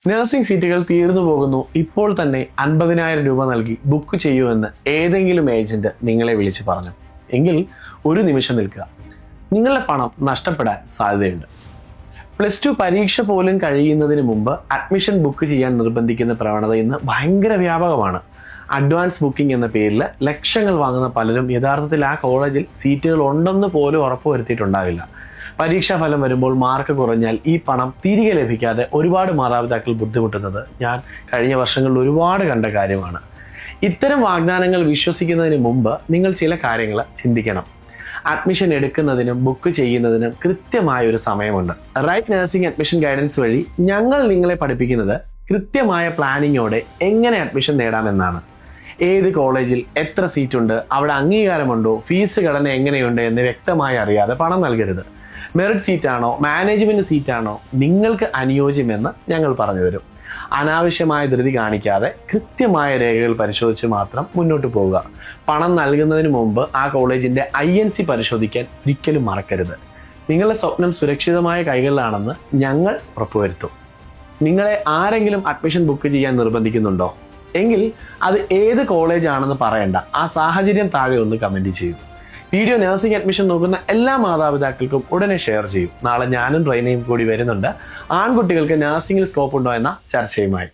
Nursing സീറ്റുകൾ തീർന്നു പോകുന്നു, ഇപ്പോൾ തന്നെ 50,000 രൂപ നൽകി ബുക്ക് ചെയ്യൂ എന്ന് ഏതെങ്കിലും ഏജന്റ് നിങ്ങളെ വിളിച്ച് പറഞ്ഞു എങ്കിൽ ഒരു നിമിഷം നിൽക്കുക. നിങ്ങളുടെ പണം നഷ്ടപ്പെടാൻ സാധ്യതയുണ്ട്. +2 പരീക്ഷ പോലും കഴിയുന്നതിന് മുമ്പ് അഡ്മിഷൻ ബുക്ക് ചെയ്യാൻ നിർബന്ധിക്കുന്ന പ്രവണത ഇന്ന് ഭയങ്കര വ്യാപകമാണ്. അഡ്വാൻസ് ബുക്കിംഗ് എന്ന പേരിൽ ലക്ഷങ്ങൾ വാങ്ങുന്ന പലരും യഥാർത്ഥത്തിൽ ആ കോളേജിൽ സീറ്റുകൾ ഉണ്ടെന്ന് പോലും ഉറപ്പുവരുത്തിയിട്ടുണ്ടാവില്ല. പരീക്ഷാ ഫലം വരുമ്പോൾ മാർക്ക് കുറഞ്ഞാൽ ഈ പണം തിരികെ ലഭിക്കാതെ ഒരുപാട് മാതാപിതാക്കൾ ബുദ്ധിമുട്ടുന്നത് ഞാൻ കഴിഞ്ഞ വർഷങ്ങളിൽ ഒരുപാട് കണ്ട കാര്യമാണ്. ഇത്തരം വാഗ്ദാനങ്ങൾ വിശ്വസിക്കുന്നതിന് മുമ്പ് നിങ്ങൾ ചില കാര്യങ്ങൾ ചിന്തിക്കണം. അഡ്മിഷൻ എടുക്കുന്നതിനും ബുക്ക് ചെയ്യുന്നതിനും കൃത്യമായ ഒരു സമയമുണ്ട്. റൈറ്റ് നഴ്സിംഗ് അഡ്മിഷൻ ഗൈഡൻസ് വഴി ഞങ്ങൾ നിങ്ങളെ പഠിപ്പിക്കുന്നത് കൃത്യമായ പ്ലാനിങ്ങോടെ എങ്ങനെ അഡ്മിഷൻ നേടാമെന്നാണ്. ഏത് കോളേജിൽ എത്ര സീറ്റുണ്ട്, അവിടെ അംഗീകാരമുണ്ടോ, ഫീസ് ഘടന എങ്ങനെയുണ്ട് എന്ന് വ്യക്തമായി അറിയാതെ പണം നൽകരുത്. മെറിറ്റ് സീറ്റാണോ മാനേജ്മെന്റ് സീറ്റാണോ നിങ്ങൾക്ക് അനുയോജ്യമെന്ന് ഞങ്ങൾ പറഞ്ഞു തരും. അനാവശ്യമായ ധൃതി കാണിക്കാതെ കൃത്യമായ രേഖകൾ പരിശോധിച്ച് മാത്രം മുന്നോട്ട് പോവുക. പണം നൽകുന്നതിന് മുമ്പ് ആ കോളേജിന്റെ INC പരിശോധിക്കാൻ ഒരിക്കലും മറക്കരുത്. നിങ്ങളുടെ സ്വപ്നം സുരക്ഷിതമായ കൈകളിലാണെന്ന് ഞങ്ങൾ ഉറപ്പുവരുത്തും. നിങ്ങളെ ആരെങ്കിലും അഡ്മിഷൻ ബുക്ക് ചെയ്യാൻ നിർബന്ധിക്കുന്നുണ്ടോ എങ്കിൽ അത് ഏത് കോളേജ് ആണെന്ന് പറയണ്ട, ആ സാഹചര്യം താഴെ ഒന്ന് കമന്റ് ചെയ്യൂ. വീഡിയോ നഴ്സിംഗ് അഡ്മിഷൻ നോക്കുന്ന എല്ലാ മാതാപിതാക്കൾക്കും ഉടനെ ഷെയർ ചെയ്യും. നാളെ ഞാനും റൈനയും കൂടി വരുന്നുണ്ട് ആൺകുട്ടികൾക്ക് നഴ്സിംഗിൽ സ്കോപ്പ് ഉണ്ടോ എന്ന ചർച്ചയുമായി.